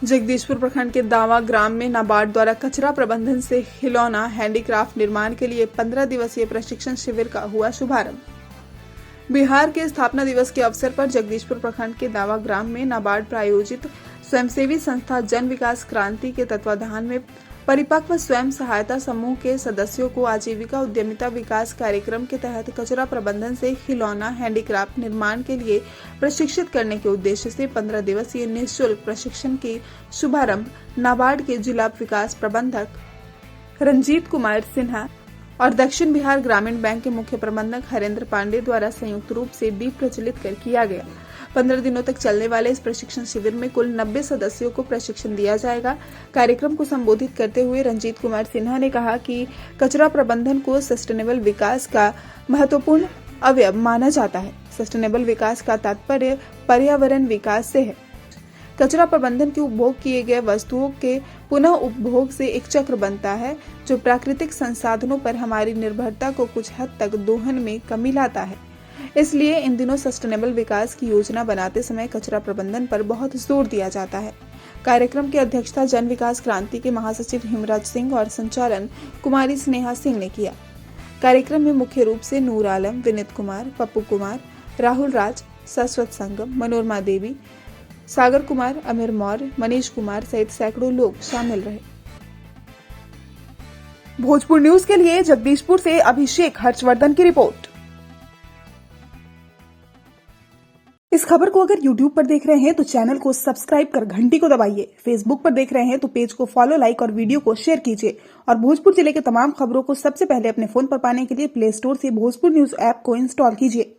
जगदीशपुर प्रखंड के दावा ग्राम में नाबार्ड द्वारा कचरा प्रबंधन से खिलौना हैंडीक्राफ्ट निर्माण के लिए 15 दिवसीय प्रशिक्षण शिविर का हुआ शुभारंभ। बिहार के स्थापना दिवस के अवसर पर जगदीशपुर प्रखंड के दावा ग्राम में नाबार्ड प्रायोजित स्वयंसेवी संस्था जन विकास क्रांति के तत्वाधान में परिपक्व स्वयं सहायता समूह के सदस्यों को आजीविका उद्यमिता विकास कार्यक्रम के तहत कचरा प्रबंधन से खिलौना हैंडीक्राफ्ट निर्माण के लिए प्रशिक्षित करने के उद्देश्य से 15 दिवसीय निःशुल्क प्रशिक्षण की शुभारंभ नाबार्ड के जिला विकास प्रबंधक रंजीत कुमार सिन्हा और दक्षिण बिहार ग्रामीण बैंक के मुख्य प्रबंधक हरेंद्र पांडे द्वारा संयुक्त रूप से दीप प्रज्वलित कर किया गया। 15 दिनों तक चलने वाले इस प्रशिक्षण शिविर में कुल 90 सदस्यों को प्रशिक्षण दिया जाएगा। कार्यक्रम को संबोधित करते हुए रंजीत कुमार सिन्हा ने कहा कि कचरा प्रबंधन को सस्टेनेबल विकास का महत्वपूर्ण अवयव माना जाता है। सस्टेनेबल विकास का तात्पर्य पर्यावरण विकास से है। कचरा प्रबंधन के उपभोग किए गए वस्तुओं के पुनः उपभोग से एक चक्र बनता है जो प्राकृतिक संसाधनों पर हमारी निर्भरता को कुछ हद तक दोहन में कमी लाता है। इसलिए इन दिनों सस्टेनेबल विकास की योजना बनाते समय कचरा प्रबंधन पर बहुत जोर दिया जाता है। कार्यक्रम की अध्यक्षता जन विकास क्रांति के महासचिव हिमराज सिंह और संचालन कुमारी स्नेहा सिंह ने किया। कार्यक्रम में मुख्य रूप से नूर आलम, विनीत कुमार, पप्पू कुमार, राहुल राज, शाश्वत संगम, मनोरमा देवी, सागर कुमार, अमीर मौर्य, मनीष कुमार सहित सैकड़ों लोग शामिल रहे। भोजपुर न्यूज के लिए जगदीशपुर से अभिषेक हर्षवर्धन की रिपोर्ट। इस खबर को अगर YouTube पर देख रहे हैं तो चैनल को सब्सक्राइब कर घंटी को दबाइए। Facebook पर देख रहे हैं तो पेज को फॉलो, लाइक और वीडियो को शेयर कीजिए। और भोजपुर जिले के तमाम खबरों को सबसे पहले अपने फोन पर पाने के लिए प्ले स्टोर से भोजपुर न्यूज ऐप को इंस्टॉल कीजिए।